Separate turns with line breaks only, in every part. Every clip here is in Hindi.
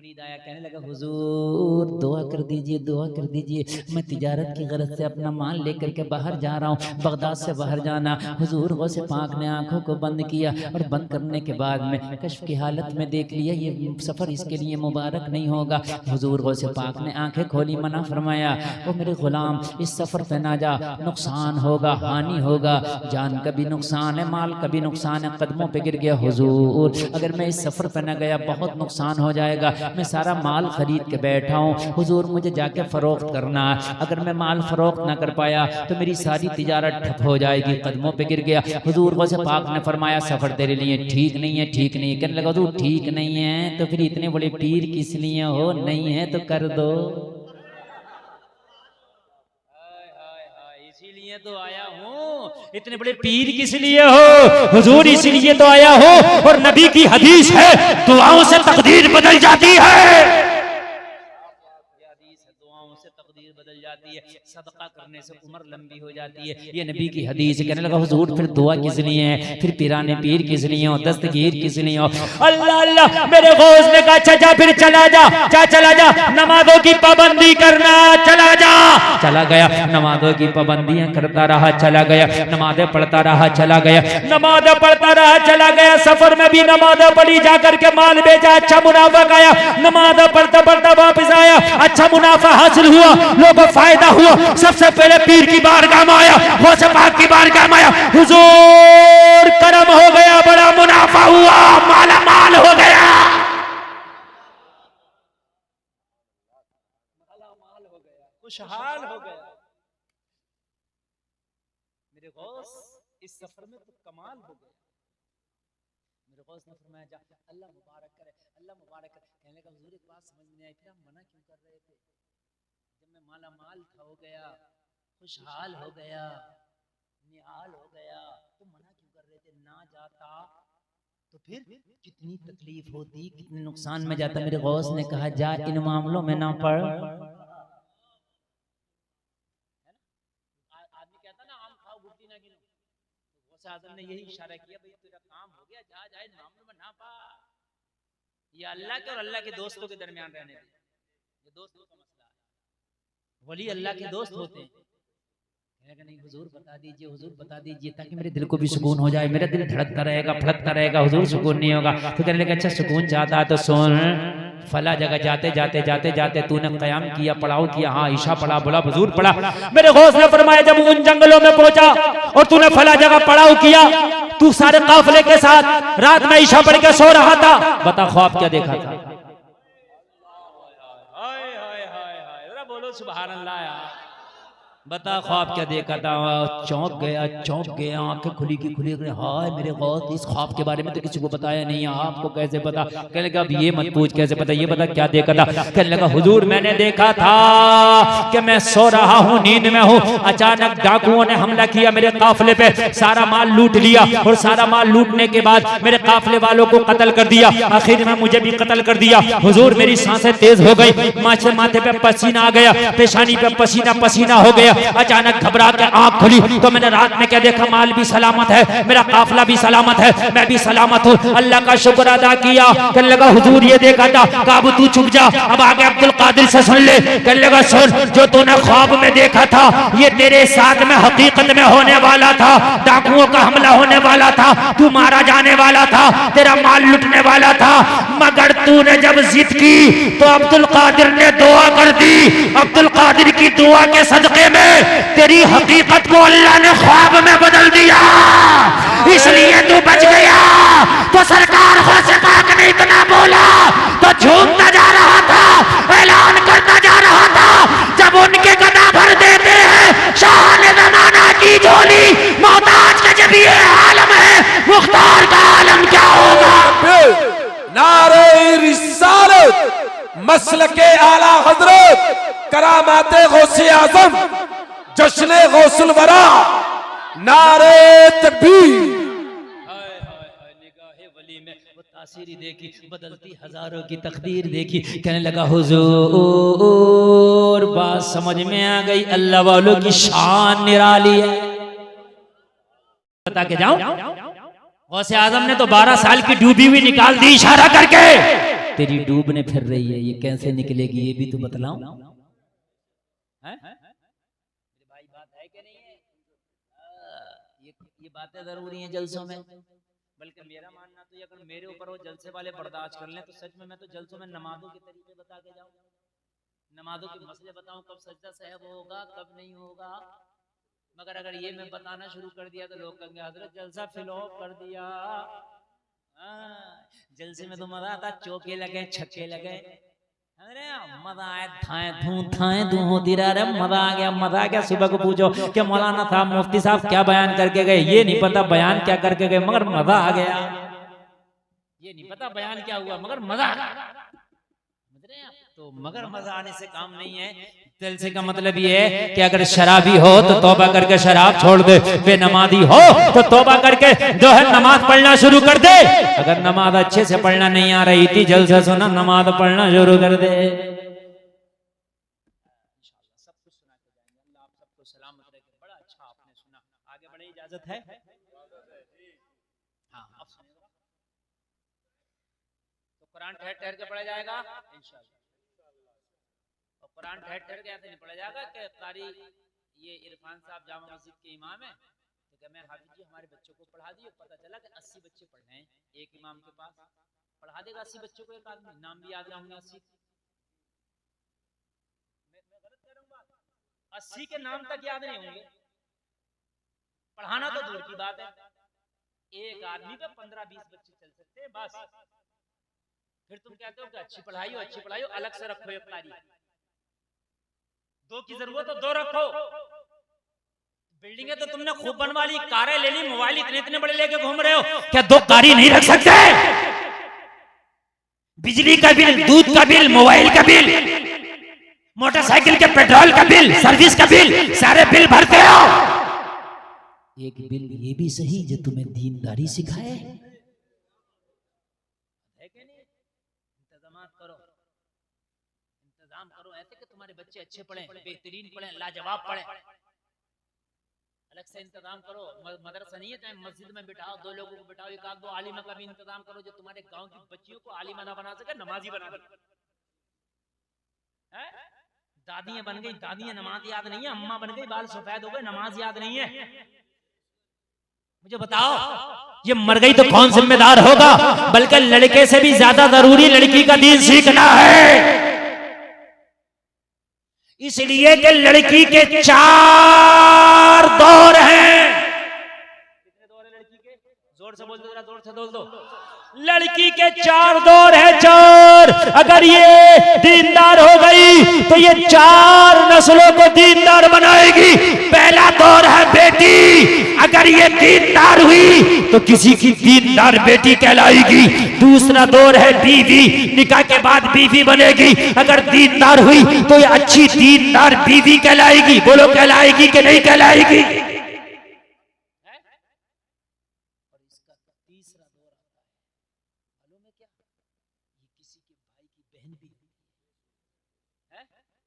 मुरीद आया, कहने लगा हुजूर दुआ कर दीजिए, दुआ कर दीजिए, मैं तिजारत की गरज से अपना माल लेकर के बाहर जा रहा हूँ, बगदाद से बाहर जाना। हुजूर गौसे पाक ने आंखों को बंद किया और बंद करने के बाद में कश्फ की हालत में देख लिया ये सफ़र इसके लिए मुबारक नहीं होगा। हुजूर गौसे पाक ने आंखें खोली, मना फरमाया, ओ मेरे गुलाम इस सफ़र पे ना जा, नुकसान होगा, हानि होगा, जान का भी नुकसान है, माल का भी नुकसान है, कदमों पे गिर गया। हुजूर अगर मैं इस सफ़र पे ना गया बहुत नुकसान हो जाएगा, मैं सारा माल खरीद के बैठा हूँ, हुजूर मुझे जाके फ़रोख्त करना है, अगर मैं माल फ़रोख्त ना कर पाया तो मेरी सारी तिजारत ठप हो जाएगी। कदमों पे गिर गया। हुजूर गौसे पाक ने फरमाया सफ़र तेरे लिए ठीक नहीं है, ठीक नहीं है। कहने लगा हुजूर ठीक नहीं है तो फिर इतने बड़े पीर किस लिए हो, नहीं है तो कर दो। इसीलिए तो आया हूँ, इतने बड़े पीर किस लिए हो हुजूर, इसीलिए तो आया हो। और नबी की हदीस है दुआओं से तकदीर बदल जाती है, दुआओं से तकदीर बदल जाती है, सदका करने से उम्र लंबी हो जाती है, ये नबी की हदीस है। कहने लगा हुजूर फिर दुआ किस लिए है, फिर पिराने पीर किस लिए हो, दस्तगीर किस लिए हो। अल्लाह अल्लाह मेरे गौस ने कहा अच्छा जा फिर चला जा, चला जा, नमाजों की पाबंदी करना, चला जा। चला गया, नमाजों की पाबंदियां करता रहा, चला गया, नमाजें पढ़ता रहा, चला गया, नमाजें पढ़ता रहा, चला गया। सफर में भी नमाजें पढ़ी, जाकर के माल बेचा, अच्छा मुनाफा आया, नमाजें पढ़ता पढ़ता वापस आया, अच्छा मुनाफा हासिल हुआ, लोगों को फायदा हुआ। सबसे पहले पीर की बारगाह में आया, गौसे पाक की बारगाह में आया, हुजूर करम हो गया, बड़ा मुनाफा हुआ, माला माल हो गया, खुशहाल हो गया। मेरे गौस इस सफर में तो कमाल हो गया। मेरे गौस ने फरमाया जा अल्लाह मुबारक करे, अल्लाह मुबारक करे। कहने का हुजूर एक बात समझ में आई, फिर आप मना क्यों कर रहे थे? जब मैं माला माल हो गया, खुशहाल हो गया, निहाल हो गया, तो मना क्यों कर रहे थे? ना जाता तो फिर कितनी तकलीफ होती, कितने नुकसान में जाता। मेरे गौस ने कहा जा इन मामलों में ना पड़। आदम ने यही इशारा किया, भाई तेरा काम हो गया, जा जाए मामलों में ना पा। ये अल्लाह के और अल्लाह के दोस्तों के दरमियान रहने दे, ये दोस्तों का मसला है। वली अल्लाह के दोस्त होते हैं। नहीं हुजूर बता दीजिए, हुजूर बता दीजिए, ताकि मेरे दिल को भी सुकून हो जाए। मेरा दिल धड़कता रहेगा, फड़कता रहेगा, हुजूर सुकून नहीं होगा। तो कहने लगा अच्छा सुकून चाहता है तो सुन, फला जगह जाते जाते जाते जाते तूने कयाम किया, पड़ाव किया, हाँ ईशा पढ़ा, बोला हुजूर पढ़ा। मेरे गौस ने फरमाया जब उन जंगलों में पहुंचा और तूने फला जगह पड़ाव किया, तू सारे काफिले के साथ रात में ईशा पढ़ के सो रहा था, बता ख्वाब क्या देखा था? बोलो सुभान अल्लाह यार, बता ख्वाब क्या देखा था? चौंक गया, आंखें खुली की खुली। हाय मेरे गौस इस ख्वाब के बारे में तो किसी को बताया नहीं है, आपको कैसे पता? कहने लगा अब ये मत पूछ कैसे पता, ये बता क्या देखा था? कहने लगा हुजूर मैंने देखा था कि मैं सो रहा हूँ, नींद में हूँ, अचानक डाकुओं ने हमला किया मेरे काफिले पे, सारा माल लूट लिया, और सारा माल लूटने के बाद मेरे काफिले वालों को कत्ल कर दिया, आखिर में मुझे भी कत्ल कर दिया। हुजूर मेरी सांसें तेज हो गई, माथे पे पसीना आ गया, पेशानी पे पसीना पसीना हो गया। अचानक घबरा के आंख खुली तो मैंने रात में क्या देखा? माल भी सलामत है, मेरा काफिला भी सलामत है, मैं भी सलामत हूँ, अल्लाह का शुक्र अदा किया। कहने लगा हुजूर ये देखा था। काबू तू चुप जा, अब आगे अब्दुल कादिर से सुन ले। कहने लगा सुन, जो तूने ख्वाब में देखा था ये तेरे साथ में हकीकत में होने वाला था, डाकुओं का हमला होने वाला था, तू मारा जाने वाला था, तेरा माल लुटने वाला था, मगर तूने जब जिद की तो अब्दुल कादिर ने दुआ कर दी। अब्दुल कादिर की दुआ के सदके में तेरी हकीकत को अल्लाह ने ख्वाब में बदल दिया, इसलिए तू बच गया। तो सरकार गौसे पाक ने इतना बोला तो झूमता जा रहा था, ऐलान करता जा रहा था, जब उनके गदा भर देते हैं शाह ने जमाना की झोली, मोहताज का जब ये आलम है, मुख्तार का आलम क्या होगा?
नारे रिसालत, मसलके आला हजरत, करामाते गौसे आजम, जश्ने गौसुल वरा, नारे तकबीर।
निगाहे वली में वो तासीरी देखी, बदलती हजारों की तकदीर देखी। कहने लगा हुजूर बात समझ में आ गई, अल्लाह वालों की शान निराली है। बता के जाऊं, गौसे आजम ने तो 12 साल की डूबी हुई निकाल दी इशारा करके। तेरी डूबने फिर रही है, ये कैसे निकलेगी ये भी तो बतलाऊं। मेरे भाई बात है कि नहीं है? ये बातें जरूरी हैं जलसों में। बल्कि मेरा मानना तो ये, अगर मेरे ऊपर वो जलसे वाले बर्दाश्त कर लें तो सच में मैं तो जलसों में नमाजों के तरीके बता के जाऊं, नमाजों के मसले बताऊं, कब सजदा सहब होगा कब नहीं होगा। मगर अगर ये मैं बताना शुरू कर दिया तो लोग कहेंगे हजरत जलसा फ्लॉप कर दिया। जलसे में तो मजा आता, चौके लगे छक्के लगे, अरे मजा आए, थाए धू होती रहा, मजा आ गया मजा आ गया। सुबह को पूछो कि मौलाना साहब मुफ्ती साहब क्या बयान करके गए, ये नहीं पता बयान क्या करके गए मगर मजा आ गया। ये नहीं पता बयान क्या हुआ मगर मजा आ गया। तो मगर मजा आने से काम नहीं है। जलसे का मतलब ये है कि अगर शराबी हो तो तौबा करके शराब छोड़ दे, बेनमाजी हो तो तौबा करके जो है नमाज पढ़ना शुरू कर दे। अगर नमाज अच्छे से पढ़ना नहीं आ रही थी, जलसा सुना नमाज पढ़ना शुरू कर दे। सब कुछ सुना के जाएंगे, अल्लाह आप सबको सलामत रखे। बड़ा अच्छा आपने सुना, आगे बढ़े इजाजत है? हाँ अब सुनिएगा। तो कुरान ठहर ठहर के पढ़ा जाएगा इंशाअल्लाह। कुरान ठहर ठहर के ऐसे नहीं पढ़ा जाएगा कि कारी ये इरफान साहब जामा मस्जिद के इमाम है तो क्या मैं हाफिज जी हमारे बच्चों को पढ़ा दिए, पता चला कि 80 बच्चे पढ़ रहे हैं एक इमाम के पास, पढ़ा देगा 80 बच्चों को एक आदमी, नाम भी याद रहेंगे 80। मैं गलत कह रहा हूँ बात? 80 के नाम तक याद नहीं होंगे, पढ़ाना तो दूर की बात है। एक आदमी पे 15-20 बच्चे चल सकते हैं बस। फिर तुम कहते हो कि अच्छी पढ़ाई हो, अलग से रखो एक कारी। दो की जरूरत तो दो रखो। बिल्डिंगें तो तुमने खूब बनवा ली, कारें ले ली, मोबाइल इतने इतने बड़े लेके घूम रहे हो, क्या दो कारी नहीं रख सकते? बिजली का बिल, दूध का बिल, मोबाइल का बिल, मोटरसाइकिल के पेट्रोल का बिल, सर्विस का बिल, सारे बिल भरते हो। एक बिल ये भी सही जो तुम्हें दीनदारी सिखाए। इंतजाम करो ऐसे कि तुम्हारे बच्चे अच्छे पढ़ें, बेहतरीन पढ़ें, लाजवाब पढ़ें। अलग से इंतजाम करो, मदरसा नहीं है चाहे मस्जिद में बिठाओ, दो लोगों को बिठाओ, एक आध दो आलिमा का भी इंतजाम करो जो तुम्हारे गांव की बच्चियों को आलिमा ना बना सके, नमाजी बना दे। दादियां बन गई, दादियां नमाज याद नहीं है, अम्मा बन गई, बाल सफेद हो गए, नमाज याद नहीं है। मुझे बताओ ये मर गई तो कौन जिम्मेदार होगा? बल्कि लड़के से भी ज्यादा जरूरी लड़की का दीन सीखना है, इसलिए कि लड़की के 4 दौर हैं। कितने दौर है लड़की के? जोर से बोल दो, जरा जोर से बोल दो। लड़की के 4 दौर है, 4। अगर ये दीनदार हो गई तो ये 4 नस्लों को दीनदार बनाएगी। पहला दौर है बेटी, अगर ये दीनदार हुई तो किसी की दीनदार बेटी कहलाएगी। दूसरा दौर है बीवी, निकाह के बाद बीवी बनेगी, अगर दीनदार हुई तो ये अच्छी दीनदार बीवी कहलाएगी। बोलो कहलाएगी कि नहीं कहलाएगी?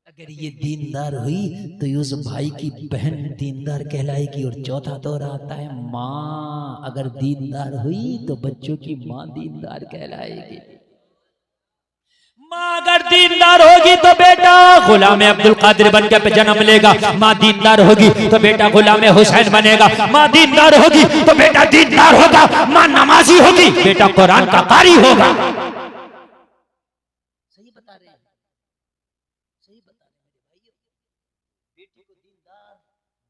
अगर ये दीनदार हुई तो उस भाई की बहन दीनदार कहलाएगी। और चौथा दौर आता है माँ, अगर दीनदार हुई तो बच्चों की माँ दीनदार कहलाएगी। माँ अगर दीनदार होगी तो बेटा गुलाम अब्दुल कादिर बनकर जन्म लेगा। माँ दीनदार होगी तो बेटा गुलाम हुसैन बनेगा। माँ दीनदार होगी तो बेटा दीनदार होगा। माँ नमाजी होगी, बेटा कुरान का कारी होगा। सही बता रहे हैं, सही बता रहे हैं भाइयों। बेटी को दीनदार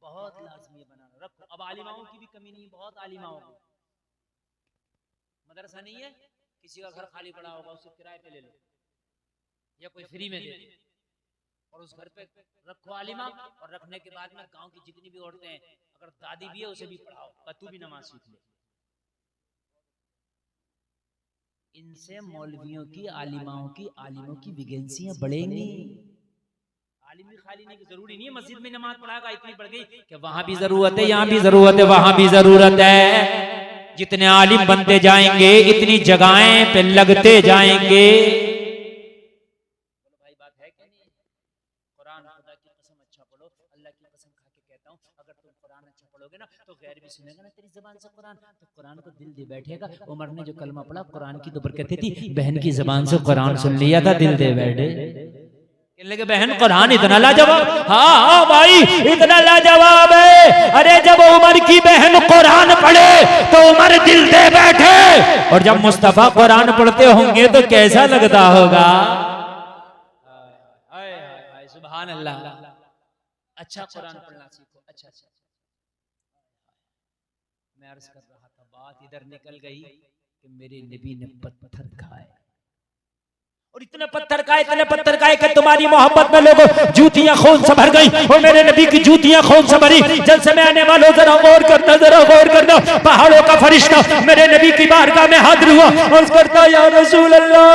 बहुत लाजमी बनाना रखो। अब आलिमाओं की भी कमी नहीं, बहुत आलिमाओं की। मदरसा नहीं है, किसी का घर खाली पड़ा होगा, उसे किराए पे ले लो या कोई फ्री में दे दे, और उस घर पे रखो आलिमा। और रखने के बाद में गांव की जितनी भी औरतें हैं, अगर दादी भी है उसे भी पढ़ाओ, तू भी नमाज सीख ले। इनसे मौलवियों की, आलिमों की वैकेंसियां बढ़ेंगी। आलिम भी खाली नहीं, जरूरी नहीं है मस्जिद में नमाज पढ़ाएगा। इतनी बढ़ गई कि वहां भी जरूरत है, यहाँ भी जरूरत है, वहां भी जरूरत है। जितने आलिम बनते जाएंगे इतनी जगहें पे लगते जाएंगे। भाई बात है कि नहीं? कुरान खुदा की कसम अच्छा पढ़ो, अल्लाह की कसम खा के कहता हूँ, अगर तुम कुरान अच्छा पढ़ोगे ना तो गैर भी सुनेगा ना तेरी जुबान से कुरान, तो कुरान को दिल दे बैठेगा। उमर ने जो कलमा पढ़ा कुरान की तो बरकत थी, बहन की जुबान से कुरान सुन लिया था, दिल दे बैठे। कहने लगे बहन कुरान इतना लाजवाब, हाँ हाँ भाई इतना लाजवाब है। अरे जब उमर की बहन कुरान पढ़े तो उमर दिल दे बैठे, और जब मुस्तफा कुरान पढ़ते होंगे तो कैसा लगता होगा। सुभान अल्लाह। अच्छा कुरान पढ़ना सीखो। अच्छा अच्छा, मैं अर्ज कर रहा था, बात इधर निकल गई कि मेरे नबी ने पत्थर खाए, और इतने पत्थर खाए कि तुम्हारी मोहब्बत में लोगों जूतियां खून से भर गई, और मेरे नबी की जूतियां खून से भरी। जलसे में आने वालों जरा गौर करना, जरा गौर करना। पहाड़ों का फरिश्ता मेरे नबी की बारगाह में हाजिर हुआ और करता, या रसूल अल्लाह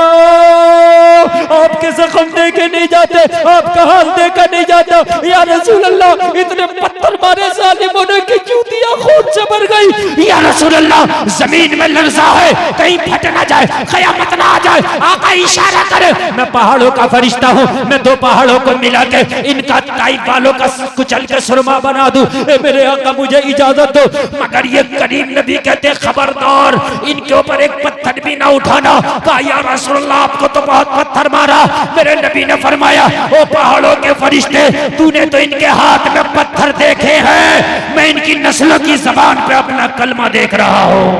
आपके जख्म देके नहीं जाते, आपका हाल देखा नहीं जाता, या रसूल अल्लाह इतने पत्थर मारे जालिमों ने कि जूतियां खून से भर गई, या रसूल अल्लाह जमीन में लर्जा है, कहीं फट ना जाए, कयामत ना आ जाए। आका इशारा करे, मैं पहाड़ों का फरिश्ता हूँ, मैं दो पहाड़ों को मिला के इनका ताइफ वालों का कुचल के सुरमा बना दूं। मेरे आका मुझे इजाजत दो। मगर ये करीम नबी कहते खबरदार इनके ऊपर एक पत्थर भी ना उठाना। कहा या रसूलल्लाह आपको तो बहुत पत्थर मारा। मेरे नबी ने फरमाया, ओ पहाड़ों के फरिश्ते तूने तो इनके हाथ में पत्थर देखे हैं, मैं इनकी नस्लों की जबान पे अपना कलमा देख रहा हूँ।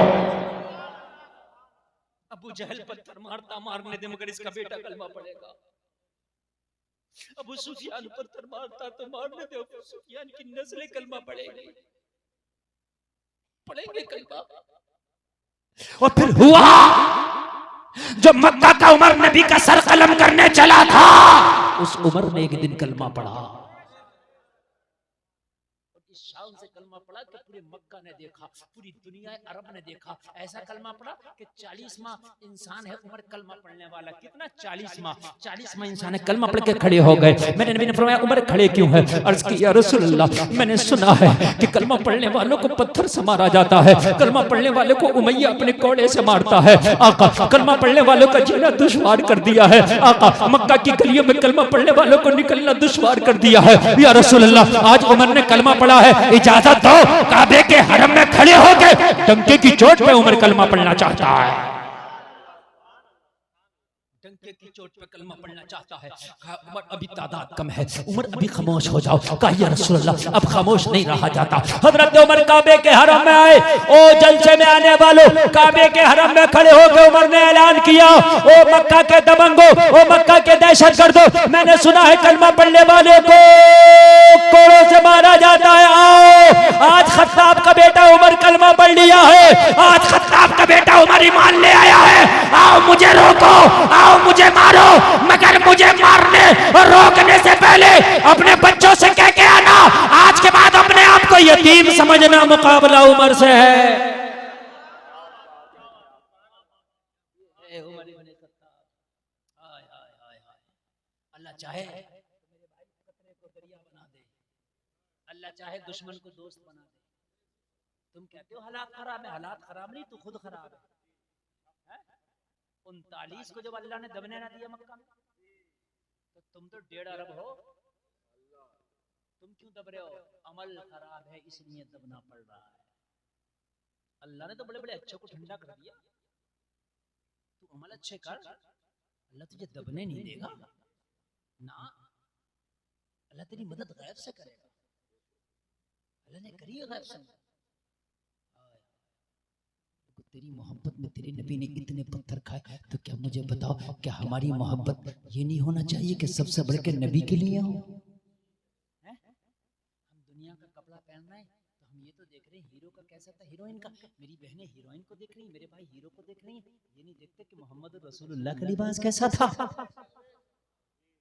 अबू जहल पत्थर मारता मारने दे, मगर इसका बेटा कलमा पढ़ेगा। अबू सुफियान पत्थर मारता तो मारने दे, अबू सुफियान की नस्लें कलमा पढ़ेंगे कलमा। और फिर हुआ जो मक्का का उमर नबी का सर कलम करने चला था, उस उमर ने एक दिन कलमा पढ़ा। इस शान से कलमा पढ़ा कि पूरे मक्का ने देखा, पूरी दुनिया अरब ने देखा। ऐसा कलमा पढ़ा कि 40 माह इंसान है उमर कलमा पढ़ने वाला। कितना 40 माह इंसान है, कलमा पढ़ के खड़े हो गए। मेरे नबी ने फरमाया उमर खड़े क्यों है? अर्ज की या रसूल अल्लाह मैंने सुना है कि कलमा पढ़ने वालों को पत्थर से मारा जाता है, कलमा पढ़ने वालों को उमैया अपने कोड़े से मारता है। आका कलमा पढ़ने वालों का जीना दुश्वार कर दिया है। आका मक्का की गलियों में कलमा पढ़ने वालों को निकलना दुश्वार कर दिया है। या रसूल अल्लाह आज उमर ने कलमा पढ़ा है, इजाजत दो काबे के हरम में खड़े होकर डंके की चोट पे उमर कलमा पढ़ना चाहता है। डंके की चोट पे कलमा पढ़ना चाहता है। उमर अभी तादाद कम है, उमर अभी खामोश हो जाओ। कहा या रसूल अल्लाह अब खामोश नहीं रहा जाता। हजरत उमर काबे के हरम में आए। ओ जलसे में आने वालों, काबे के हरम में खड़े होकर उमर ने ऐलान किया, ओ मक्का के दबंगो, ओ मक्का के दहशतगर्दो, मैंने सुना है कलमा पढ़ने वाले को कोड़ों से मारा जाता है। आओ आज खत्ताब का बेटा उमर कलमा पढ़ लिया है, आज खत्ताब का बेटा उमर ईमान ले आया है। आओ मुझे रोको, आओ मुझे मारो, मगर मुझे मारने और रोकने से पहले अपने बच्चों से कह के आना, आज के बाद अपने आप को यतीम समझना, मुकाबला उमर से है। अल्लाह चाहे अल्लाह चाहे दुश्मन को दोस्त बना दे। तुम कहते हो हालात खराब है, हालात खराब नहीं, तू खुद खराब है। 39 को जब अल्लाह ने दबने ना दिया मक्का में, तो तुम तो 1.5 अरब हो, तुम क्यों दब रहे हो? अमल खराब है इसलिए दबना पड़ रहा है। अल्लाह ने तो बड़े बड़े अच्छे को ठंडा कर दिया, तू अमल अच्छे कर, अल्लाह तुझे दबने नहीं देगा ना। अल्लाह तेरी मदद गैब से करेगा, अल्लाह ने करी है गैब से। तेरी मोहब्बत में तेरे नबी ने इतने पत्थर खाए, तो क्या मुझे बताओ क्या हमारी मोहब्बत ये नहीं होना चाहिए कि सबसे बढ़ के नबी के लिए हो? हम दुनिया का कपड़ा पहन रहे हैं तो हम ये तो देख रहे हैं हीरो का कैसा था, हीरोइन का। मेरी बहनें हीरोइन को देख रही हैं, मेरे भाई हीरो को देख रही हैं, ये नहीं देखते कि मोहम्मद रसूलुल्लाह का लिबास कैसा था।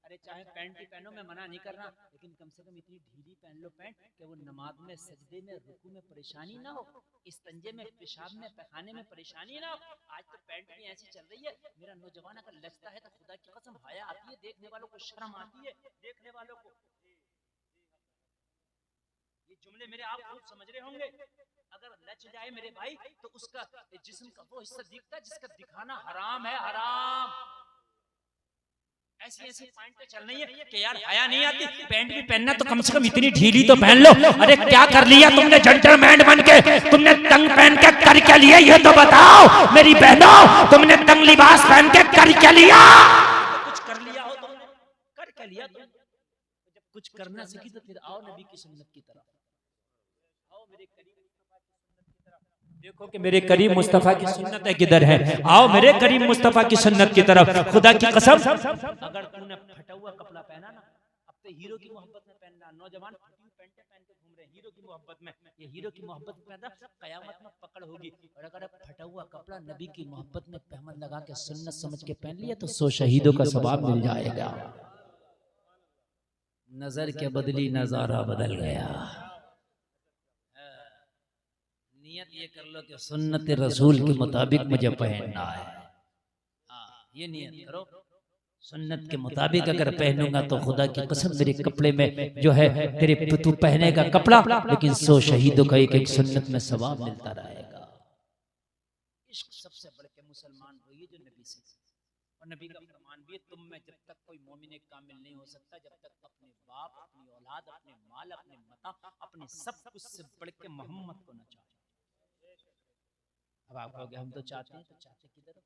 अरे चाहे पैंट ही पहनो, मैं मना नहीं कर रहा, लेकिन कम से कम इतनी ढीली पहन लो पैंट कि वो नमाज में, सजदे में, रुकू में परेशानी ना हो, इस्तंजे में, पेशाब में, पैखाने में परेशानी ना हो। आज तो पैंट भी ऐसी चल रही है, मेरा नौजवान अगर लचता है तो खुदा की कसम हया आती है, देखने वालों को शर्म आती है, देखने वालों को। ये जुमले मेरे आप खूब समझ रहे होंगे। अगर लच जाए मेरे भाई तो उसका जिस्म का वो हिस्सा दिखता है जिसका दिखाना हराम है, हराम। ऐसी ऐसी पैंटें चल रही है कि यार हया नहीं आती, पैंट भी पहनना तो कम से कम इतनी ढीली तो पहन लो। अरे क्या कर लिया तुमने जेंटलमैन बन के, तुमने तंग पहन के कर क्या लिया ये तो बताओ मेरी बहनों, तुमने तंग लिबास पहन के कर क्या लिया? कुछ कर लिया हो तुमने, कर क्या लिया तुम? जब कुछ करना सीखी तो फिर आओ नबी की सुन्नत की तरफ, आओ मेरे करीब देखो कि मेरे करीम मुस्तफा की सुन्नत किधर है, आओ मेरे करीम मुस्तफा की सुन्नत की तरफ। खुदा की कसम अगर तूने फटा हुआ कपड़ा पहना ना, अब तो हीरो की मोहब्बत में पहनना, नौजवान फटी पैंटें पहन के घूम रहे हैं हीरो की मोहब्बत में, ये हीरो की मोहब्बत में कयामत में पकड़ होगी। और अगर फटा हुआ कपड़ा नबी की मोहब्बत में पहमन लगा के सुन्नत समझ के पहन लिया तो 100 शहीदों का सवाब मिल जाएगा। नजर के बदली नजारा बदल गया। नियत ये कर लो कि सुन्नत रसूल के मुताबिक मुझे पहनना है, ये नियत करो। सुन्नत के मुताबिक अगर पहनूंगा तो खुदा की कसम मेरे कपड़े में जो है तेरे तू पहने का कपड़ा, लेकिन 100 शहीदों का एक एक सुन्नत में सवाब मिलता रहेगा। इश्क सबसे बड़े के मुसलमान वही जो नबी से, और नबी का फरमान भी है तुम में जब तक कोई मोमिन कामिल नहीं हो सकता जब तक अपने बाप, अपनी औलाद, अपने माल, अपने मता, अपने सब कुछ से बढ़ के मोहम्मद को न चाहे। अब आप कहोगे हम तो चाहते हैं, तो चाहते किधर?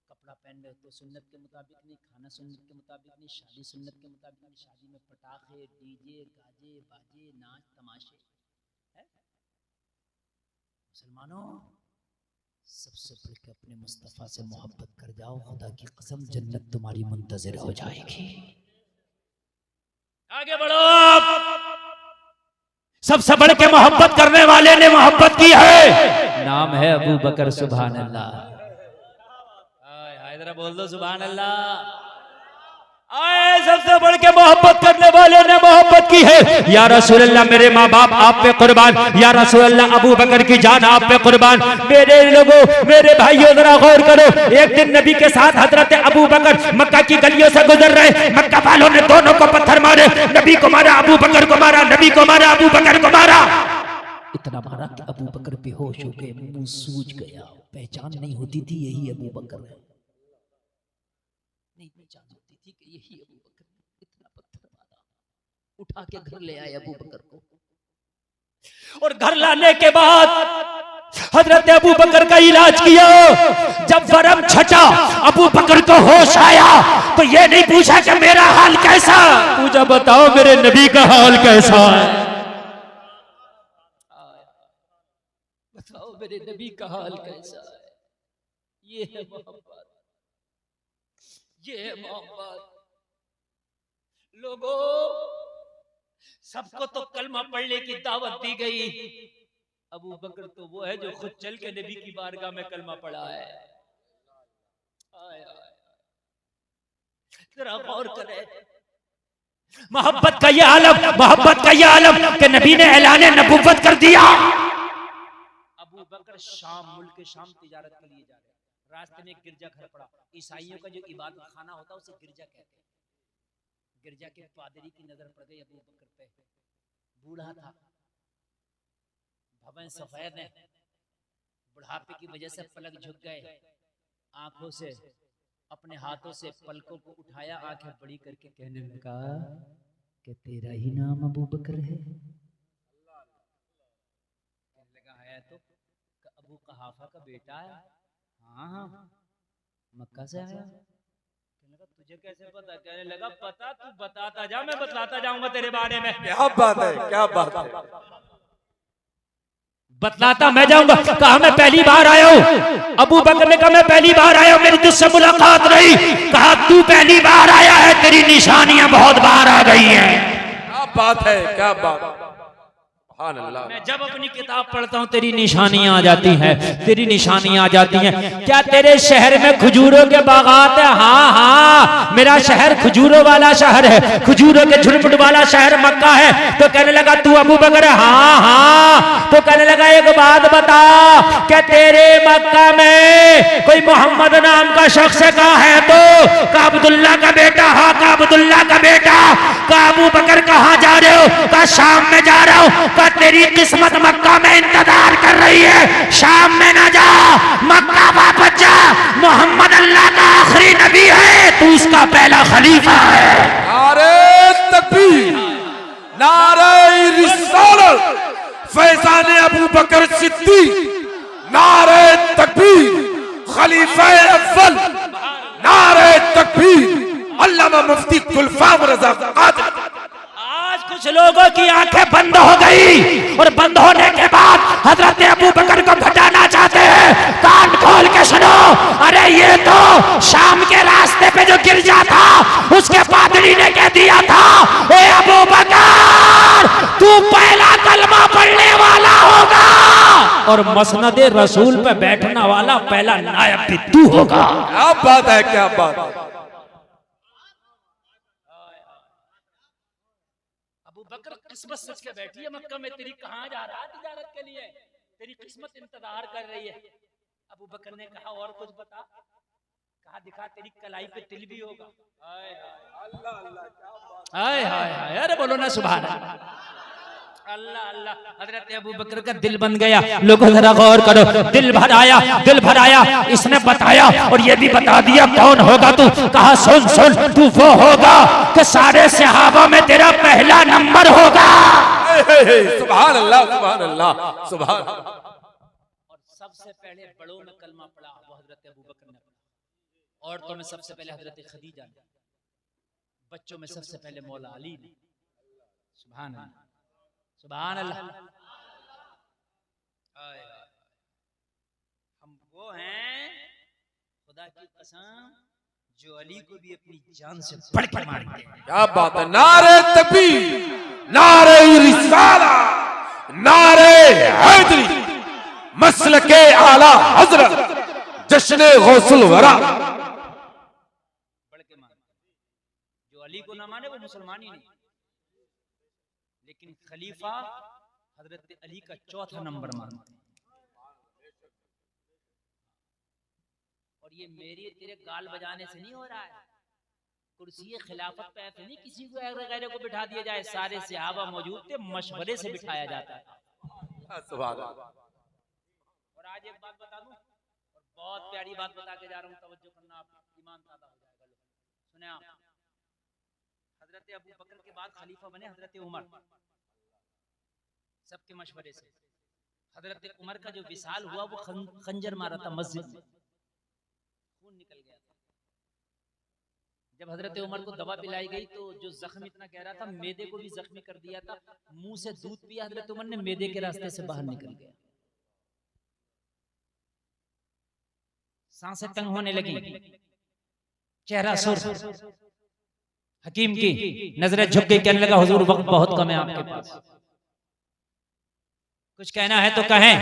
कपड़ा पहन रहे तो सुन्नत के मुताबिक नहीं, खाना सुन्नत के मुताबिक नहीं, शादी सुन्नत के मुताबिक नहीं, शादी में पटाखे, डीजे, गाजे, बाजे, नाच तमाशे है। मुसलमानों सबसे बढ़ के अपने मुस्तफा से मोहब्बत कर जाओ, खुदा की कसम जन्नत तुम्हारी मुंतजिर हो जाएगी। आगे बढ़ो। सबसे बढ़ के मोहब्बत करने वाले ने मोहब्बत की है, नाम है अबू बकर। सुभान अल्लाह, इधर बोल दो सुभान अल्लाह। आए सबसे बढ़ के मोहब्बत करने वाले ने मोहब्बत की है। या रसूल अल्लाह मेरे माँ बाप आप पे कुर्बान, या रसूल अल्लाह अबू बकर की जान आप पे कुर्बान। मेरे लोगों, मेरे भाइयों जरा गौर करो, एक दिन नबी के साथ हजरत अबू बकर मक्का की गलियों से गुजर रहे, मक्का वालों ने दोनों को पत्थर मारे, नबी को मारा, अबू बकर को मारा, नबी को मारा, अबू बकर को मारा। इतना मारा कि अबू बकर बेहोश हो गए, मुंह सूज गया, पहचान नहीं होती थी यही अबू बकर है, नहीं पहचान होती थी कि यही अबू बकर। इतना पत्थर मारा, उठा के घर ले आए अबू बकर को, और घर लाने के बाद हजरत अबू बकर का इलाज किया। जब वरम छटा, अबू बकर को होश आया तो ये नहीं पूछा कि मेरा हाल कैसा, पूछा बताओ मेरे नबी का हाल कैसा है, बताओ मेरे नबी का हाल कैसा है। ये है मोहब्बत, ये है मोहब्बत। लोगों सबको तो कलमा पढ़ने की दावत दी गई, अबू बकर तो वो है जो खुद चल के नबी की बारगाह में कलमा पढ़ा है। जरा गौर करें, मोहब्बत का ये आलम, मोहब्बत का ये आलम कि नबी ने ऐलान नबुव्वत कर दिया। अबू बकर शाम, मुल्क शाम तिजारत के लिए जा रहे, रास्ते में गिरजा घर पड़ा। ईसाइयों का जो इबादत खाना होता है उसे गिरजा कहते हैं। गिरजा के पादरी की नजर पड़ गई अबू बकर पे, बूढ़ा था, भवन सफेद है, बुढ़ापे की वजह से पलक झुक गए, आंखों से अपने हाथों से पलकों को उठाया, आंखें बड़ी करके कहने लगा कि तेरा ही नाम अबू बकर है। कहने लगा है तो अबू कहाफा का बेटा है। हाँ हाँ, मक्का से आया। कहने लगा तुझे कैसे पता? कहने लगा पता, तू बताता जा, मैं बतलाता जाऊंगा तेरे बारे में।
क्या बात है, क्या बात है,
बतलाता मैं जाऊंगा। कहा मैं पहली बार आया हूँ। अबू बकर ने कहा मैं पहली बार आया हूँ, मेरी तुझसे मुलाकात रही। कहा तू पहली बार आया है, तेरी निशानियां बहुत बार आ गई हैं।
क्या बात है, क्या बात।
मैं जब अपनी किताब पढ़ता हूँ तेरी निशानियां आ जाती हैं, तेरी निशानियां आ जाती हैं। क्या तेरे शहर में खजूरों के बागात है? हाँ हाँ, मेरा शहर खजूरों वाला शहर है, खजूरों के झुरमुट वाला शहर मक्का है। तो कहने लगा तू अबू बकर है? हाँ हाँ। तो कहने लगा एक बात बता, क्या तेरे मक्का में कोई मोहम्मद नाम का शख्स का है? तो का अब्दुल्ला का बेटा? हाँ का अब्दुल्ला का बेटा। कहा अबू बकर कहाँ जा रहे हो? कहा शाम में जा रहा हूँ। कहा तेरी किस्मत मक्का में इंतजार कर रही है, शाम में ना जा, मक्का वापस जा। मोहम्मद अल्लाह का आखिरी नबी है, तू उसका पहला खलीफा है।
नारे तकबीर, नारे रिसालत, फैजान अबू बकर सिद्दीक, नारे तकबीर, खलीफा अव्वल, नारे तकबीर, अल्लामा मुफ्ती गुलफाम रजा कादिर।
आज कुछ लोगों की आंखें बंद हो गई और बंद होने के बाद हजरत अबू बकर को बचाना चाहते हैं। कान खोल के सुनो, अरे ये तो शाम के रास्ते पे जो गिरजा था उसके पादरी ने कह दिया था, ए अबू बकर तू पहला कलमा पढ़ने वाला होगा और मसनद रसूल पे बैठने वाला पहला नायब भी तू होगा।
क्या बात है, क्या बात है।
अबू बकर किस्मत सच के बैठी है मक्का में, तेरी कहाँ जा रहा है तिजारत के लिए, तेरी किस्मत इंतजार कर रही है। अबू बकर ने कहा और कुछ बता, कहा दिखा तेरी कलाई पे तिल भी होगा। हाय हाय हाय, अरे बोलो ना सुभान अल्लाह अल्लाह। हजरत अबू बकर का दिल बन गया। लोगों जरा गौर करो, दिल भर आया, दिल भर आया। इसने बताया और ये भी बता दिया कौन होगा तू। कहा सुन सुन, तू वो होगा कि सारे सहाबा में तेरा पहला नंबर होगा।
सुभान अल्लाह, सुभान अल्लाह, सुभान।
और सबसे पहले बड़ों में कलमा पड़ा वो हजरत अबू बकर ने पढ़ा। औरतों में सबसे पहले हजरत खदीजा ने, बच्चों में सबसे पहले मौला अली ने। सुभान अल्लाह, सुभान अल्लाह। हम वो हैं खुदा की कसम जो अली को भी अपनी जान से बढ़ के मानते हैं।
क्या बात है। नारे तकबीर, नारे रिसाला, नारे हैदरी, मसलके आला हजरत, जश्न गौसुल वरा।
बढ़ के मानते, जो अली को ना माने वो मुसलमान ही नहीं। लेकिन खलीफा हजरत अली का चौथा नंबर मानते हैं। और ये मेरी तेरे गाल बजाने से नहीं हो रहा है, कुर्सी खिलाफत पे ऐसे नहीं किसी को गैर को बिठा दिया जाए। सारे सहाबा मौजूद थे, मशवरे से बिठाया जाता है।
सुभान अल्लाह।
और आज एक बात बता दूं, और बहुत प्यारी बात बता के जा रहा हूं, तवज्जो करना, आप ईमान ताज़ा हो जाएगा। सुने आप, हजरत अबू बकर के बाद खलीफा बने हजरत उमर, सबके मशवरे से। हजरत उमर का जो विसाल हुआ वो खंजर मारा था मस्जिद में, खून निकल गया था। जब हजरत उमर को दवा पिलाई गई तो जो जख्म इतना गहरा था मैदे को भी जख्मी कर दिया था। मुंह से दूध पिया हजरत उमर ने, मैदे के रास्ते से बाहर निकल गया, सांसें तंग होने लगी, चेहरा सुर्ख। हकीम की नजरें झुक गई, कहने लगा हुजूर वक्त बहुत कम है आपके पास, कुछ कहना है तो कहें,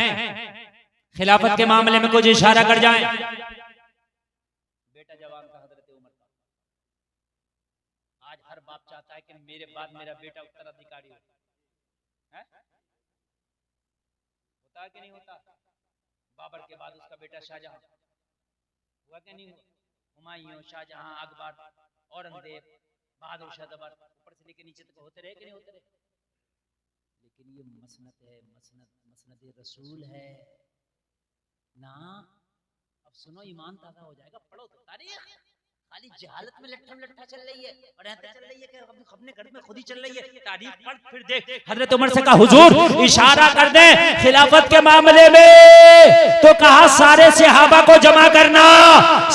खिलाफत के मामले में कुछ इशारा कर जाएं। बेटा जवान था हजरत उमर का। आज हर बाप चाहता है कि मेरे बाद मेरा बेटा उत्तराधिकारी हो। होता है कि नहीं होता? बाबर के बाद उसका बेटा शाहजहां हुआ कि नहीं हुआ? हुमायूं, शाहजहां, अकबर, औरंगजेब, बहादुर शाह जफर, ऊपर से लेके नीचे तक होते रहे कि नहीं होते रहे? लेकिन ये मसनद है, मसनद रसूल है ना। अब सुनो, ईमान ताज़ा हो जाएगा। पढ़ो तो तारीख, खाली जहालत में लट्ठा चल रही है और ऐसे चल रही है कि अपने घर में खुद ही चल रही है। तारीख पढ़ फिर देख। हजरत उमर से कहा हुजूर इशारा कर दे खिलाफत के मामले में, तो कहा सारे सहाबा को जमा करना,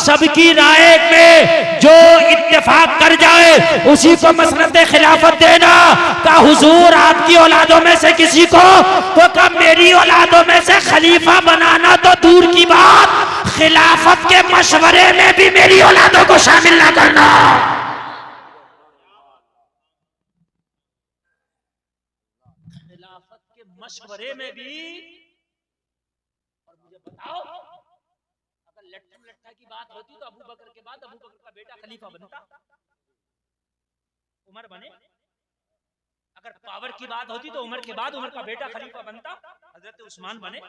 सबकी राय में जो इत्तेफाक कर जाए उसी को मसनद खिलाफत देना। कहा हुजूर आपकी औलादों में से किसी को, तो कहा मेरी औलादों में से खलीफा बनाना तो दूर की बात, खिलाफत के मशवरे में भी मेरी औलादों को शामिल ना करना। खिलाफत के मशवरे में भी। और मुझे बताओ, अगर लट्ठा की बात होती तो अबू बकर के बाद अबू बकर का बेटा खलीफा बनता, उमर बने। अगर पावर की बात होती तो उमर के बाद उमर का बेटा खलीफा बनता, हजरत उस्मान बने।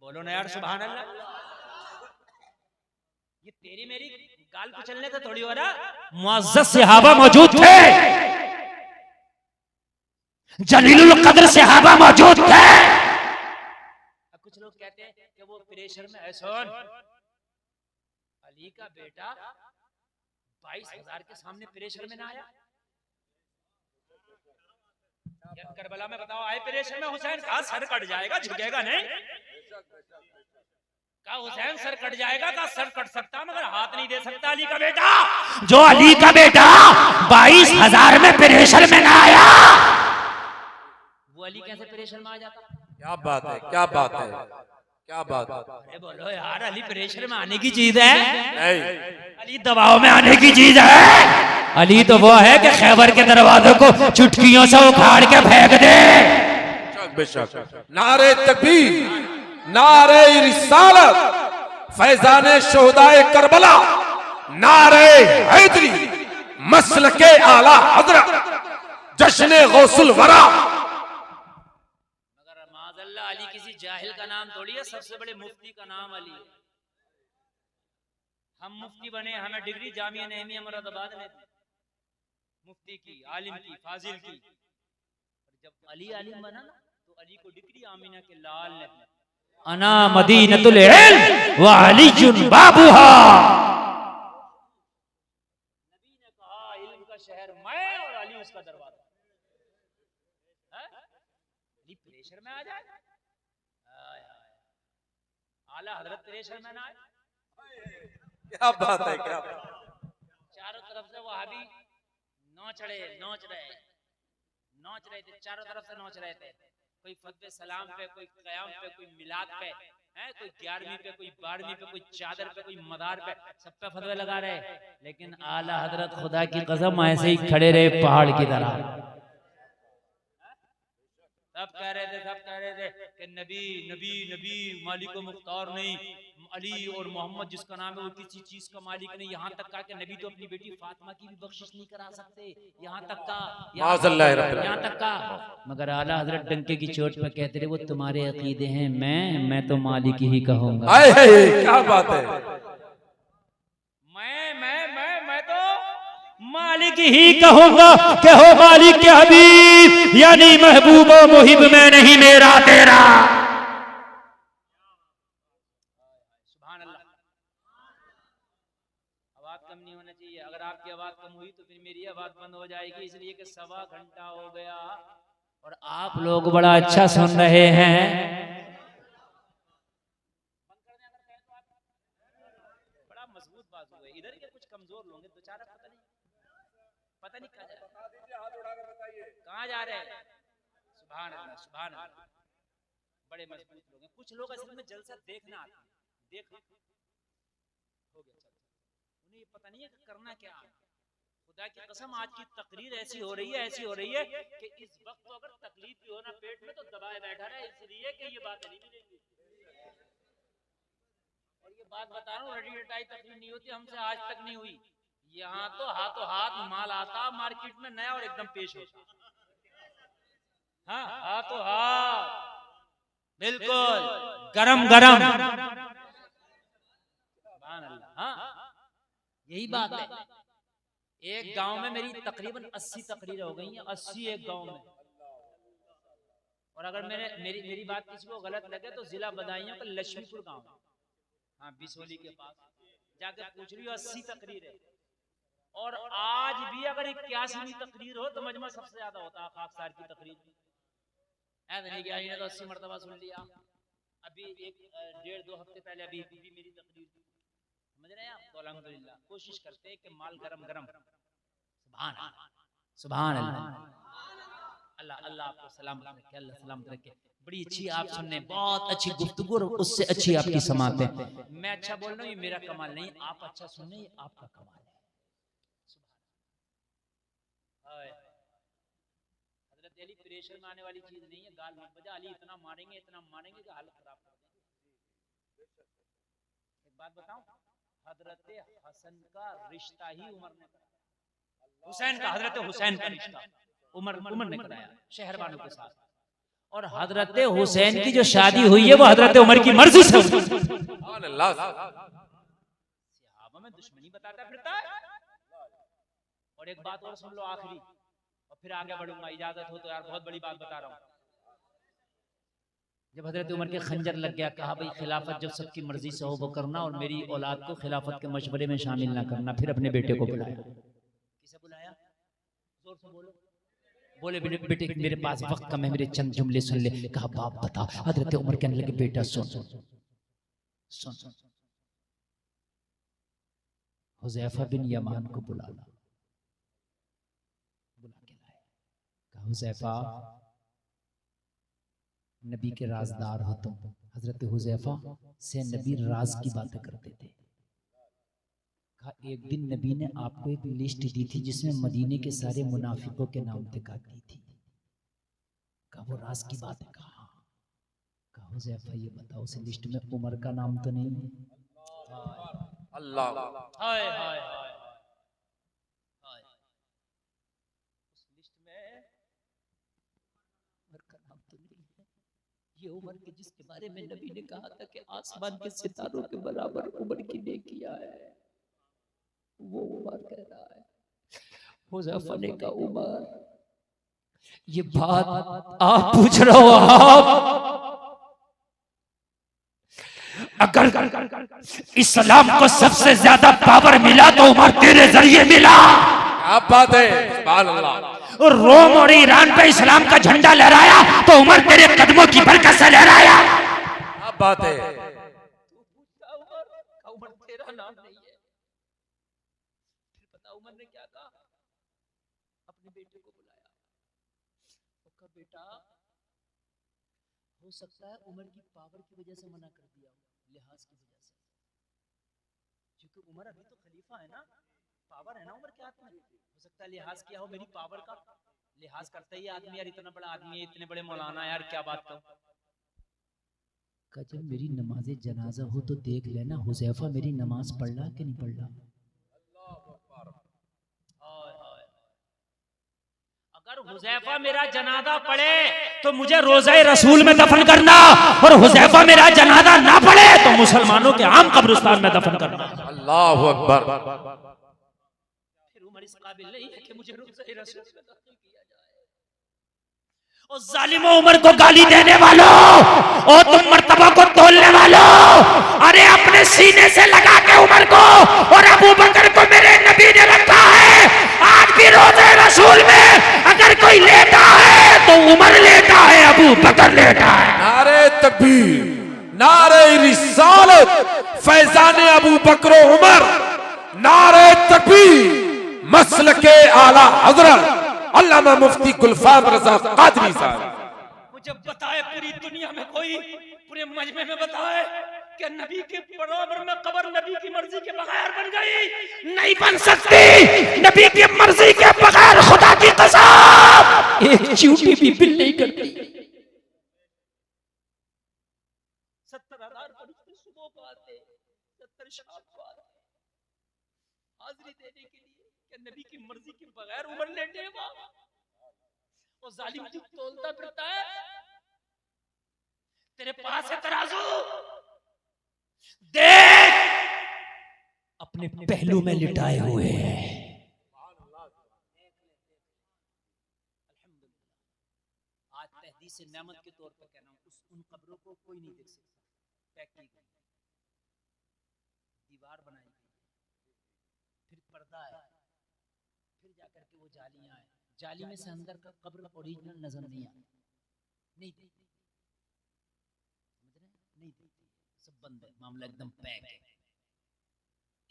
बोलो ना यार सुभान अल्लाह। ये तेरी मेरी गाल कुचलने से थोड़ी हो रहा। मुअज़्ज़ज़ सहाबा मौजूद थे, जलीलुल कद्र सहाबा मौजूद थे। कुछ लोग कहते हैं कि वो प्रेशर में है। सुन, अली का बेटा 22,000 के सामने प्रेशर में ना आया। यार करबला में बताओ आए प्रेशर में हुसैन का सर कट जाएगा, झुकेगा नहीं। का हुसैन सर कट जाएगा, का सर कट सकता मगर हाथ नहीं दे सकता अली का बेटा। जो अली का बेटा 22,000 में प्रेशर में ना आया, वो अली कैसे प्रेशर में आ जाता?
क्या बात है, क्या बात है, क्या बात है।
अरे बोलो यार, अली प्रेशर में आने की चीज है
नहीं,
अली दबाव में आने की चीज है। अली तो वो है कि खैबर के दरवाजों को चुटकियों से उखाड़ के फेंक दे।
बेशक। नारे तकबीर, नारे रिसालत, फैजाने शोहदाए करबला, नारे हैदरी, मसलके आला हजरत, जश्ने गौसुल वरा।
मगर माज़अल्लाह अली किसी जाहिल का नाम थोड़ी है, सबसे बड़े मुफ्ती का नाम अली है। हम मुफ्ती बने, हमें डिग्री जामिया नहमिया मुरादाबाद में दी, मुफ्ती की, आलिम की, फाजिल की। जब अली आलिम बना ना तो अली को डिग्री आमिना के लाल ने दी। अना मदीनतुल इल्म व अलीयुन बाबुहा। नबी ने कहा इल्म का शहर मैं और अली उसका दरवाजा। अली प्रेशर में आ जाए, आला हजरत प्रेशर में ना आए।
क्या बात है, क्या बात।
चारों तरफ से वहाबी नोच रहे थे, चारों तरफ से नोच रहे थे। कोई फतवे सलाम पे, कोई कयाम पे, कोई मिलाद पे, कोई 11वीं पे, कोई 12वीं पे, कोई चादर पे, कोई मदार पे, सब पे फतवे लगा रहे। लेकिन आला हजरत खुदा की कसम ऐसे ही खड़े रहे पहाड़ की तरह। सब कह रहे थे कि नबी नबी नबी मालिक व मुख्तार नहीं, अली और मोहम्मद जिसका नाम है वो किसी चीज का मालिक नहीं। यहाँ तक कहा कि नबी तो अपनी बेटी फातिमा की भी बख्शिश नहीं करा सकते, यहाँ तक का, यहाँ तक का। मगर आला हजरत डंके की चोट में कहते रहे वो तुम्हारे अकीदे हैं, मैं तो मालिक ही कहूंगा।
क्या बात है।
मैं तो मालिक ही कहूंगा कि हो मालिक के हबीब, यानी महबूब व मुहिब में नहीं मेरा तेरा। सुभान अल्लाह। आवाज कम नहीं होना चाहिए, अगर आपकी आवाज कम हुई तो फिर मेरी आवाज बंद हो जाएगी। इसलिए कि 1.25 घंटा हो गया और आप लोग बड़ा अच्छा सुन रहे हैं। बड़ा मजबूत बात हुई, इधर के कुछ कमजोर लोग हैं, बेचारा पता नहीं कहाँ जा रहे हैं। सुभान अल्लाह, सुभान अल्लाह। बड़े मजबूत लोग हैं। कुछ लोग असल में जलसा देखना आते हैं, देख हो गया चल, उन्हें ये पता नहीं है कि करना क्या है। खुदा की कसम आज की तकरीर ऐसी हो रही है कि इस वक्त तो अगर तकलीफ भी हो ना पेट में तो दबाए बैठा रहे, इसलिए कि ये बात नहीं मिलेगी। और ये बात बता रहा हूँ, रटी रटाई तकरीर नहीं होती, हमसे आज तक नहीं हुई। यहाँ तो हाथों हाथ माल आता मार्केट में नया और एकदम पेश होता। हाँ, हाथों हाथ बिल्कुल गरम गरम। हाँ, यही बात है। एक गांव में मेरी तकरीबन 80 तकरीरें हो गई हैं, 80 एक गांव में। और अगर मेरी बात किसी को गलत लगे तो जिला बदायूं का लक्ष्मीपुर गांव, हाँ बिसोली के पास, जाकर पूछ रही हो 80 तकरीरें। और आज भी अगर 81वीं तकरीर हो तो मजमा सबसे ज्यादा होता है खाकसार की तकरीर। ऐसा नहीं कि अली ने तो 80 मरतबा सुन लिया। अभी 1.5-2 हफ्ते पहले अभी मेरी तकरीर थी, समझ रहे हैं आप। तो अल्हम्दुलिल्लाह कोशिश करते हैं कि माल गरम गरम। सुभान अल्लाह, सुभान अल्लाह। अल्लाह आपको सलामत रखे, अल्लाह सलामत रखे। बड़ी अच्छी आप सुनने, बहुत अच्छी गुफ्तगू और उससे अच्छी आपकी समात है। मैं अच्छा बोल रहा हूँ, ये मेरा कमाल नहीं, आप अच्छा सुनने ये आपका कमाल है। हजरत अली प्रेशर में आने वाली चीज नहीं है, गाल मत बजा। अली इतना मारेंगे कि हालत खराब कर देंगे। एक बात बताऊं, हजरत हसन का रिश्ता ही उमर ने कराया, हुसैन का, हजरत हुसैन का रिश्ता उमर ने कराया शहरबानों के साथ। और हजरत हुसैन की जो शादी हुई है वो हजरत उमर की मर्जी से। सहाबा में दुश्मनी बताता फिरता है। और एक बात और सुन लो आखिरी, और फिर आगे बढ़ूंगा, इजाजत हो तो यार, बहुत बड़ी बात बता रहा हूँ। जब हजरत उमर के खंजर लग गया, कहा भाई खिलाफत जब सबकी मर्जी से हो वो करना, और मेरी औलाद को खिलाफत के मशवरे में शामिल ना करना। फिर अपने बेटे को बुलाया। किसे बुलाया? जोर से बोलो। बोले बेटे मेरे पास वक्त कम है, मेरे चंद जुमले सुन ले। कहा बाप बता। हजरत उमर कहने लगे बेटा सुन सुन, हुज़ैफा बिन यमान को बुला के लाया। कहा हुज़ैफा, नबी के राजदार हो तुम। हजरत हुज़ैफा से नबी राज की बातें करते थे। कहा एक दिन नबी ने आपको एक लिस्ट दी थी जिसमें मदीने के सारे मुनाफिकों के नाम तक आती थी। कहा वो राज की बात है। कहा हुज़ैफा ये बताओ उस लिस्ट में उमर का नाम तो नहीं है?
अल्लाह
हाय हाय हाय, उस लिस्ट में उमर का नाम तो नहीं है। ये उमर के जिसके बारे में नबी ने कहा था कि आसमान के सितारों के बराबर उमर की नेकियां है, वो उमर कह रहा है। हुज़ैफा ने कहा उमर, ये बात आप पूछ रहे हो? आप अगर इस्लाम को सबसे ज्यादा पावर मिला तो उमर तेरे जरिए मिला।
क्या बात है, सुभान अल्लाह।
और रोम और ईरान पे इस्लाम का झंडा लहराया तो उमर तेरे कदमों की बरकत से लहराया।
क्या बात है।
उमर तेरा नाम नहीं है। फिर पता उमर ने क्या कहा? अपने बेटे को बुलाया, उसका बेटा हो सकता है उमर की पावर की वजह से मना कर दिया, लिहाज की वजह से, क्योंकि उमर अभी तो खलीफा है ना, पावर है ना उमर के हाथ में। हो सकता है लिहाज किया हो मेरी पावर का, लिहाज करता ही आदमी, यार इतना बड़ा आदमी है, इतने बड़े मौलाना, यार क्या बात करूं। जब मेरी नमाज जनाजा हो तो देख लेना हुज़ैफा मेरी नमाज पढ़ रहा कि नहीं पढ़ रहा। अगर हुज़ैफा मेरा जनाजा पढ़े तो मुझे रोज़े रसूल में दफन करना, और हुज़ैफा मेरा जनाजा ना पढ़े तो मुसलमानों के आम कब्रिस्तान में दफन करना।
अल्लाहु अकबर।
फिर उमर इस काबिल नहीं है कि मुझे रोज़े रसूल में दफन किया जाए। और जालिमों उमर को गाली देने वालों, और तुम मर्तबा को तोलने वालों, अरे अपने सीने से लगा के उमर को और अबू बकर को मेरे नबी ने रखा है। आज भी रोज़े रसूल में अगर कोई लेटा है तो उमर लेटा है, अबू बकर लेटा है।
नारे तकबीर, नारे रिसालत, फैजान अबू बकर उमर, नारे तकबीर, मसलके आला हजरत अल्लामा मुफ्ती गुलफाम रज़ा क़ादरी साहब। मुझे बताए पूरी दुनिया में कोई, पूरे मजमे में बताए कि नबी के बराबर में कब्र नबी की मर्जी के बगैर बन गई? नहीं बन सकती। नबी की मर्जी के बगैर खुदा की कसम एक चींटी भी बिल नहीं करती। 70,000 फरिश्ते सुबह को आते, 70 शाम को आते हाजिरी देने के लिए कि नबी की मर्जी के बगैर उमर लेटे वहां। और जालिम तू तोलता फिरता है, तेरे पास है तराजू, देख अपने पहलू में लिटाए हुए हैं। आज तहदीस से नेमत के तौर पर कह रहा हूं, उन कब्रों को कोई नहीं देख सकता। पैक की गई, दीवार बनाई गई, फिर पर्दा है, फिर जाकर के वो जालियां है, जाली में से अंदर का कब्र ओरिजिनल नजर नहीं आता, नहीं देती, नहीं देती, सब बंद है, मामला एकदम पैक है।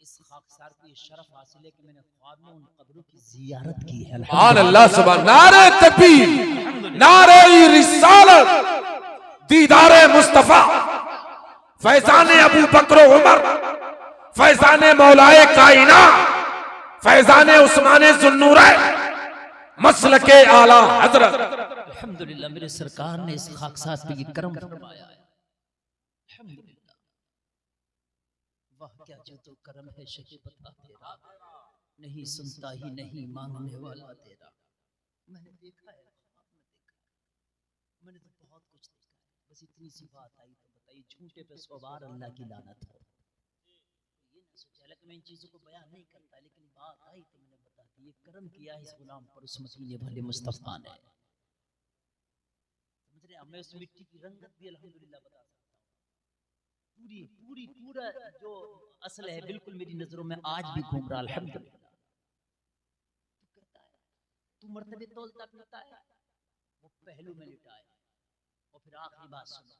इस खाकसार को ये शरफ हासिल है कि मैंने ख्वाब में उन कब्रों की जियारत की है। सुभान अल्लाह, सुभान, नारे तकबीर, नारे रिसालत, दीदारे मुस्तफा, फैजान अबू बकर उमर, फैजान मौलाए कायना, फैजान उस्माने ज़ुन्नूरैन, मसलके आला हजरत।
अल्हम्दुलिल्लाह मेरे सरकार ने इस खाकसात पे ये करम फरमाया है। अल्हम्दुलिल्लाह, वाह क्या जो तो करम है शहे बता तेरा, नहीं सुनता ही नहीं मांगने वाला तेरा। मैंने देखा है, मैंने तो बहुत कुछ देखा है, बस इतनी सी बात आई तो बताइए, झूठे पे सवार अल्लाह की लानत हो। ये ना सोचा, हालांकि मैं इन चीजों को बयान नहीं करता, लेकिन बात आई तो मैंने बता दी। करम किया है इस गुलाम पर, उस मसीने भले मुस्तफा ने। समझ रहे हैं? मैं उस मिट्टी की रंगत भी अल्हम्दुलिल्लाह बता सकता हूँ। पूरा जो असल है बिल्कुल मेरी नजरों में आज भी घूम रहा अल्हम्दुलिल्लाह। तू मर्तबे तोलता फिरता है, वो पहलू में लिटाए। और फिर आखिरी बात सुनो,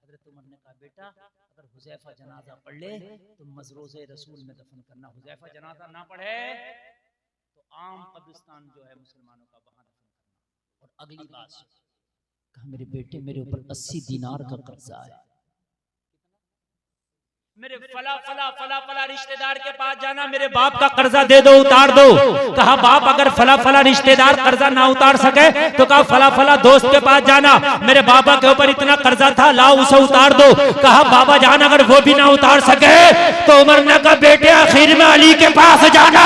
हजरत उमर ने कहा बेटा अगर हुजैफा जनाजा पढ़ ले तो मजरोज़े रसूल में दफन करना, हुजैफा जनाजा ना पढ़े तो आम कब्रिस्तान जो है मुसलमानों का वहां दफन करना। और अगली बात सुनो, कहा मेरे बेटे मेरे ऊपर 80 दीनार का कर्जा है, मेरे फला फला फला फला रिश्तेदार के पास जाना, मेरे बाप का कर्जा दे दो, उतार दो। कहा बाप अगर फला फला रिश्तेदार कर्जा ना उतार सके तो कहा फला फला दोस्त के पास जाना, मेरे बाबा के ऊपर इतना कर्जा था, लाओ उसे उतार दो। कहा बाबा जान अगर वो भी ना उतार सके तो उमर ने कहा बेटे आखिर में अली के पास जाना,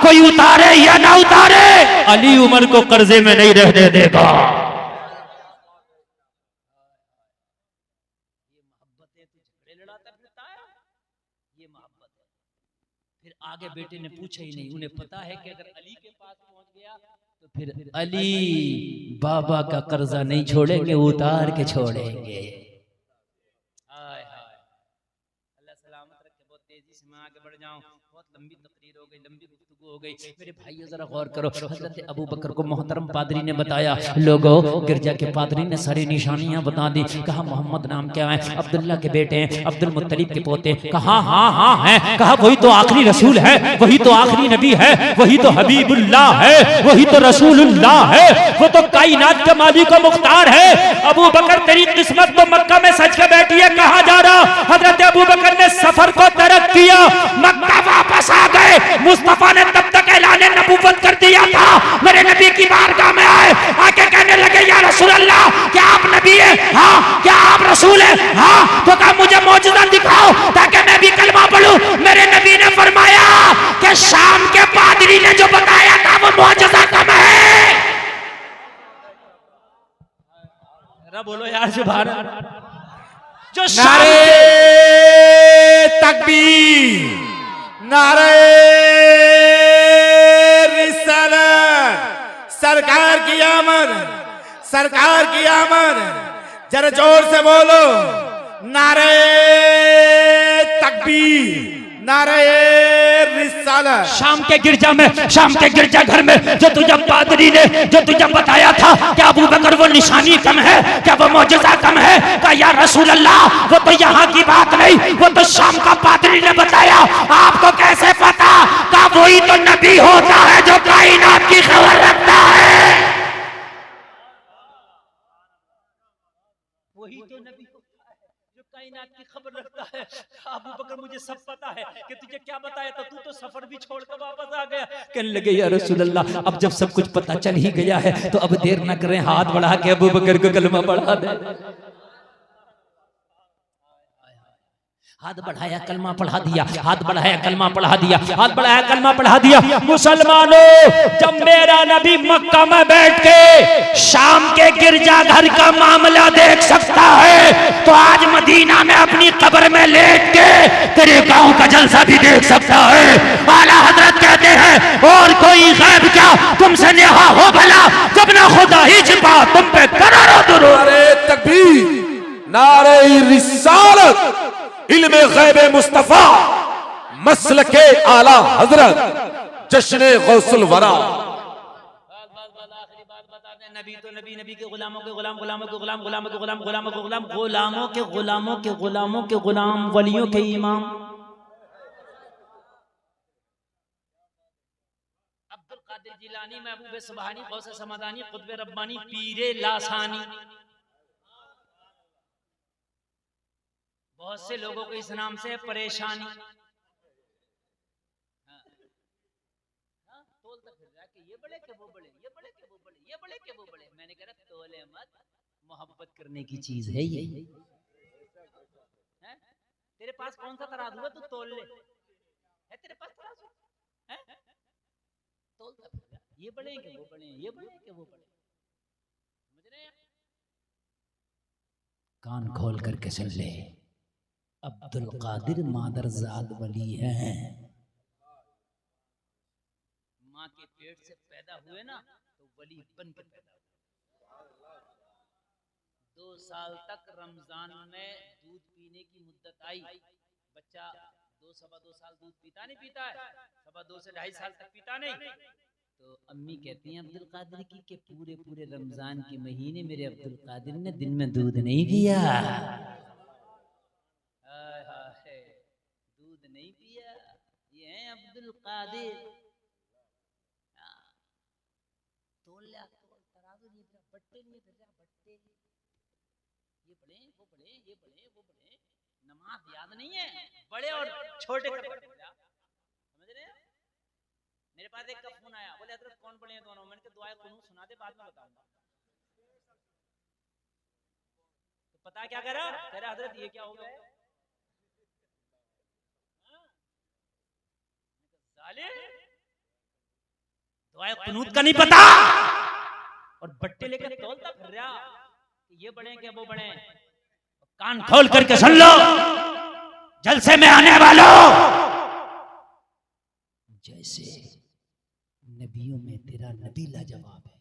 कोई उतारे या ना उतारे अली उमर को कर्जे में नहीं रहने देगा। फिर आगे बेटे ने पूछा ही नहीं, उन्हें पता है कि अगर अली के पास पहुंच गया तो फिर अली बाबा का कर्जा नहीं छोड़ेंगे, उतार के छोड़ेंगे। हाय हाय, अल्लाह सलामत रखे। बहुत तेजी से मैं आगे बढ़ जाऊं, बहुत लंबी तकरीर हो गई, लंबी गुफ्तगू हो गई। मेरे भाइयों जरा गौर करो, हजरत अबू बकर को मोहतरम पादरी ने बताया, लोगों गिरजा के पादरी ने सारी निशानियां बता दी। कहा मोहम्मद नाम क्या है? अब्दुल्ला के बेटे हैं, अब्दुल मुत्तलिब के पोते। कहा हाँ हाँ है। कहा वही तो आखिरी रसूल है, वही तो आखिरी नबी है, वही तो हबीबुल्लाह है, वही तो रसूलुल्लाह है, वो तो कायनात का मालिक व मुख्तार है। अबू बकर तेरी किस्मत तो मक्का में सच के बैठी है, कहा जा रहा? हजरत अबू बकर ने सफर को तरक किया, मक्का वापस आ गए। मुस्तफा ने तब तक ऐलाने नबूवत कर दिया था, मेरे नबी की बारगाह में आए, आके कहने लगे या रसूल अल्लाह क्या आप नबी हैं? हाँ। क्या आप रसूल हैं? हाँ। तो कहा मुझे मौजूदा दिखाओ ताकि मैं भी कलमा पढ़ूं। मेरे नबी ने फरमाया कि शाम के पादरी ने जो बताया था वो मौजूदा कम है। बोलो यार सुभान अल्लाह। जो
नारे तकबीर, नारे रिसालत, सरकार की आमद, सरकार की आमद। जरा जोर से बोलो नारे तकबीर, नारे रिसालत।
शाम के गिरजा में, शाम के गिरजा घर में जो तुझे पादरी ने जो तुझे बताया था क्या अबू बकर वो निशानी कम है, क्या वो मौजज़ा कम है? कहा या रसूल अल्लाह वो तो यहाँ की बात नहीं, वो तो शाम का पादरी ने बताया। आपको कैसे पता? कहा वही तो नबी होता है जो कायनात की खबर रखता है। वही तो नबी जो कायनात की खबर रखता है। अबू बकर मुझे सब पता है कि तुझे क्या बताया था, तू तो सफर भी छोड़ कर वापस आ गया। कहने लगे या रसूल अल्लाह अब जब सब कुछ पता चल ही गया है तो अब देर न करें, हाथ बढ़ा के अबू बकर को कलमा पढ़ा दे। हाथ बढ़ाया कलमा पढ़ा दिया, हाथ बढ़ाया कलमा पढ़ा दिया, हाथ बढ़ाया कलमा पढ़ा दिया। मुसलमानों जब मेरा नबी मक्का में बैठ के शाम के गिरजाघर का मामला देख सकता है तो आज मदीना में अपनी कब्र में लेट के तेरे गांव का जलसा भी देख सकता है। आला हजरत कहते हैं और कोई गैब क्या तुमसे नेहा हो भला, जब ना खुदा ही छिपा तुम पे करोड़ों दुरूद।
नारे तकबीर, नारे रिसालत, इल्मे गैब मुस्तफा, मसलके आला हजरत, जश्ने गौसुल वरा। नबी तो नबी, नबी के गुलामों के गुलाम, गुलामों के गुलाम, गुलामों के गुलाम, गुलामों के गुलाम, गुलामों के गुलामों के गुलामों के गुलाम, वलियों के इमाम। अब्दुल कादिर जिलानी, महबूब सुबहानी, गौसे समदानी, कुतुब रब्बानी, पीरे लासानी। बहुत से लोगों को इस नाम से परेशानी। तोलता फिर रहा कि ये बड़े के वो बड़े, ये बड़े के वो बड़े, ये बड़े के वो बड़े। मैंने कहा तोले मत, मोहब्बत करने की चीज है ये। तेरे पास कौन सा तराजू है, तू तोल ले। है तेरे पास तराजू? है? तोलता फिर रहा, ये बड़े के वो बड़े, ये बड़े के वो बड़े। समझ रहे हैं? कान खोल करके सुन ले, अब्दुल कादिर मादरजाद वली है।
माँ के पेट से पैदा हुए ना तो वली बन के पैदा हुए। 2 साल तक रमजान में दूध पीने की मुद्दत आई। बच्चा 2 साल दूध पीता नहीं पीता है, 2 से 2.5 साल तक पीता नहीं। तो अम्मी कहती हैं अब्दुल कादिर की कि पूरे पूरे रमजान के महीने मेरे अब्दुल कादिर ने दिन में दूध नहीं पिया। दूध नहीं पिया, ये है अब्दुल कादिर। तोल ले तराजू नहीं फिर बट्टे नहीं फिर बट्टे, ये बड़े वो बड़े ये बड़े वो बड़े, नमाज याद नहीं है, बड़े और छोटे समझ रहे हैं। मेरे पास एक का फोन आया, बोले हजरत कौन बड़े हैं दोनों? मैंने कहा दुआ कुनूत सुना दे, बाद में बताऊंगा। तो पता क्या कह रहा हजरत ये क्या हो गया? दुआ कुनूत का नहीं पता और बट्टे लेकर तौलता फिर रहा कि ये बड़े क्या वो बड़े। कान खोल करके सुन लो, जलसे में आने वालों, जैसे नबियों में तेरा नबी लाजवाब है,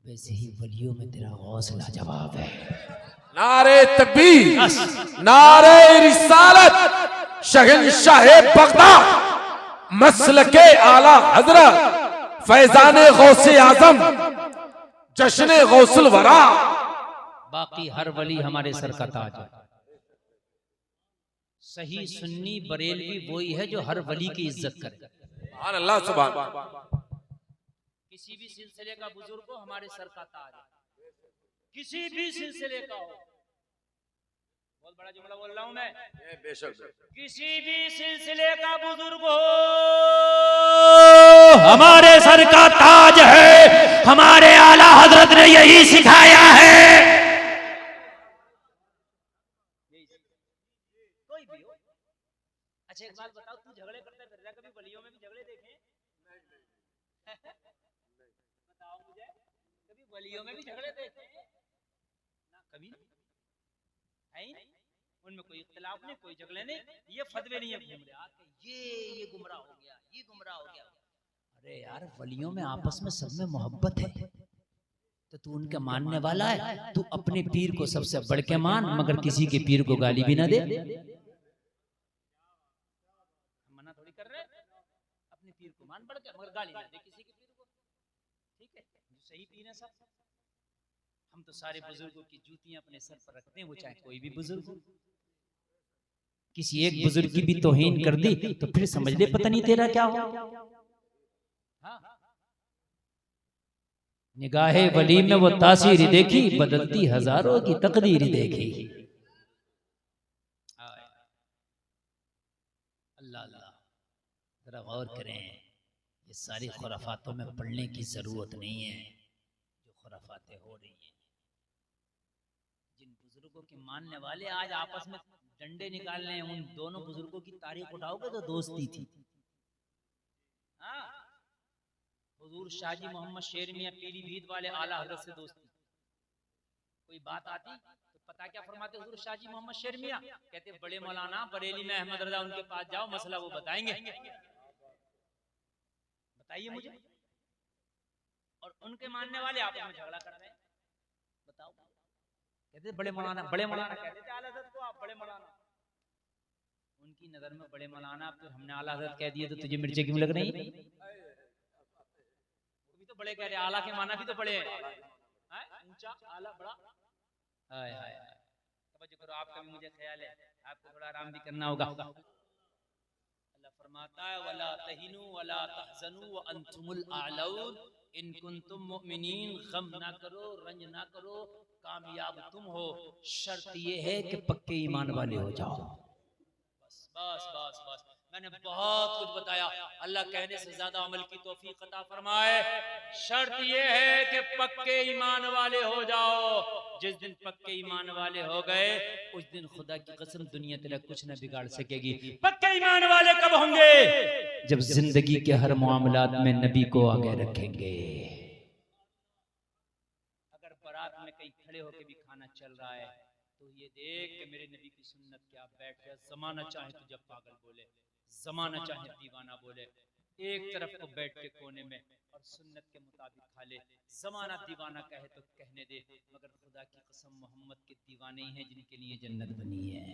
वैसे ही वलियों में तेरा गौस लाजवाब है।
नारे तकबीर, नारे रिसालत, शहंशाह बगदाद, मसलके आला हजरत, फैजाने गौसे आजम, जश्ने गौसुल वरा।
बाकी हर वली हमारे सर का ताज है। सही सुन्नी बरेलवी वही है जो हर वली की इज्जत करे।
सुभान अल्लाह, सुभान।
किसी भी सिलसिले का बुजुर्ग हो हमारे सर का ताज है, किसी भी सिलसिले का हो। बहुत बड़ा जुमला बोल रहा हूं मैं,
बेशक।
किसी भी सिलसिले का बुजुर्ग हो हमारे सर का ताज है। हमारे आला हजरत ने यही सिखाया है। कोई भी हो। अच्छा एक बात बताओ, तू झगड़े करते फिर रहा, कभी वलियों में भी झगड़े देखे? बताओ मुझे, कभी वलियों में भी झगड़े देखे ना? कभी है ही नहीं, उनमें कोई इख्तिलाफ नहीं, कोई झगड़े नहीं। ये फतवे नहीं है घूम रहे आके, ये गुमराह हो गया, ये गुमराह हो गया। अरे यार वलियों में आपस में सब में मोहब्बत है, तो तू उनका मानने वाला है, तू अपने पीर को सबसे बढ़ के मान, मगर किसी के पीर को गाली भी ना दे। मना थोड़ी कर रहे, अपने पीर को मान बढ़ के, मगर गाली ना दे किसी के पीर को। ठीक है, जो सही पीर है सब। हम तो सारे बुजुर्गों की जूतियां अपने सर पर रखते हैं, वो चाहे कोई भी बुजुर्ग हो। किसी एक बुजुर्ग की भी तौहीन कर दी तो फिर समझ ले पता नहीं तेरा क्या हो। हाँ? निगाहे वली में वो तासीर देखी, बदलती हजारों की तकदीर देखी। अल्लाह अल्लाह, जरा गौर करें, ये सारी खुराफातों में पढ़ने की जरूरत नहीं है जो खुराफातें हो रही हैं। जिन बुजुर्गों के मानने वाले आज आपस में डंडे निकाल रहे हैं, उन दोनों बुजुर्गों की तारीख उठाओगे तो दोस्ती थी। हाँ, हुजूर शाहजी मोहम्मद शेर मियां पीलीभीत वाले आला हजरत से दोस्ती। कोई बात आती तो पता क्या फरमाते हुजूर शाहजी मोहम्मद शेर मियां? कहते बड़े मौलाना बरेली में अहमद रजा, उनके पास जाओ, मसला वो बताएंगे। बताइए मुझे। और उनके मानने वाले आपस में झगड़ा कर रहे हैं, बताओ। कहते बड़े मौलाना कहते थे आला हजरत को, आप बड़े मौलाना। उनकी नजर में बड़े मौलाना, फिर हमने आला हजरत कह दिए तो तुझे मिर्चे क्यों लग रही? तो बड़े कह रहे, आला के माना भी तो बड़े हैं, ऊंचा आला बड़ा। हाय हाय हाय, तवज्जो करो, आपका भी मुझे ख्याल है, आपको थोड़ा आराम भी करना होगा। अल्लाह फरमाता है वला तहिनु वला तहजनु व अंतुमुल आलऊन इन कुंतुम मुमिनीन। गम ना करो, रंज ना करो, कामयाब तुम हो, शर्त ये है कि पक्के ईमान वाले हो जाओ। बस बस बस बस, मैंने बहुत कुछ बताया, अल्लाह कहने से ज्यादा अमल की तौफीक अता फरमाए। शर्त ये है कि पक्के ईमान वाले हो जाओ। जिस दिन पक्के ईमान वाले हो गए, उस दिन खुदा की कसम दुनिया तेरा कुछ न बिगाड़ सकेगी। पक्के ईमान वाले कब होंगे? जब जिंदगी के हर मामलात में नबी को आगे रखेंगे। अगर बारात में कहीं खड़े होकर भी खाना चल रहा है तो ये देख कि मेरे नबी की सुन्नत क्या, बैठ गया। जमाना चाहे तुझे पागल बोले, जमाना चाहे दीवाना बोले, एक तरफ को बैठ के कोने में और सुन्नत के मुताबिक खा ले। जमाना दीवाना कहे तो कहने दे, मगर खुदा की कसम मोहम्मद के दीवाने ही हैं जिनके लिए जन्नत बनी है।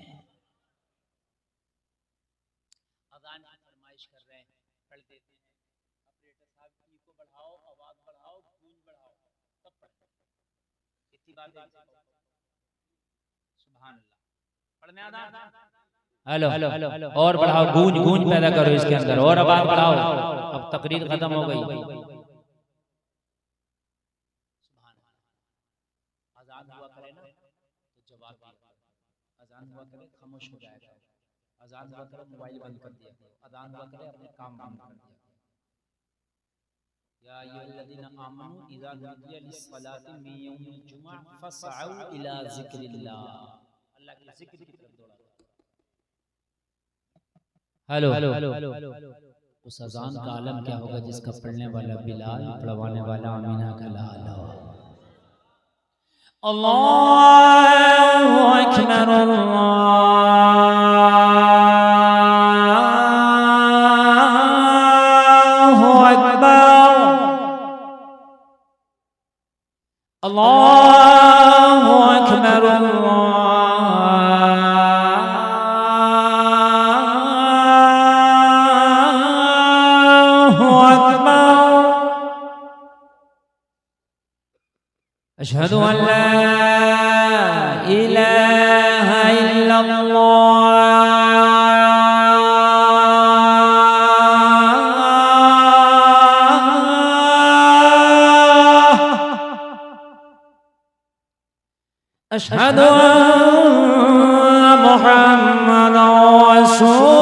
अजान की फरमाइश कर रहे हैं, पढ़ देते हैं। ऑपरेटर साहब की को बढ़ाओ, आवाज बढ़ाओ, गूंज बढ़ाओ, तब पढ़ते। इतनी बात है। सुभान अल्लाह। पढ़ने अजान। हेलो और बढ़ाओ, गूंज गूंज पैदा करो इसके अंदर, और आवाज बढ़ाओ। अब तकरीर खत्म हो गई। अजान हुआ करे ना तो जवाब दिया, अजान हुआ करे खामोश हो जाएगा, अजान हुआ करे मोबाइल बंद कर दिया, अजान हुआ करे अपने काम बंद कर दिया। या अय्युहल्लज़ीना आमनू इज़ा नुदिया लिस्सलाति मिन यौमिल जुमुअह फसअू इला ज़िक्रिल्लाह। अल्लाह के जिक्र की तरफ दौड़ा। हेलो, उस अजान का आलम क्या होगा जिसका पढ़ने वाला बिलाल, पढ़वाने वाला अमीना का लाल हो। अल्लाहु अकबर, अल्लाहु अकबर, अल्लाहु अकबर, अशहदु अन ला इलाहा इल्लल्लाह, अशहदु अन्न मुहम्मदन रसूलुल्लाह।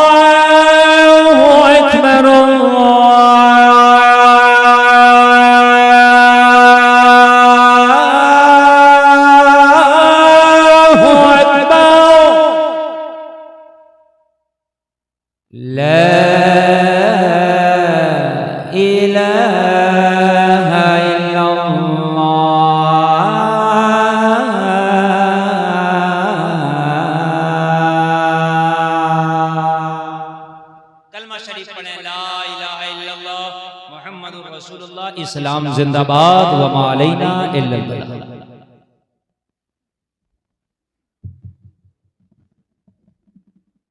अल्लाहु अकबर, अल्लाहु अकबर, ला इलाहा इस्लाम जिंदाबाद, व मा अलैना इल्लल बलाग।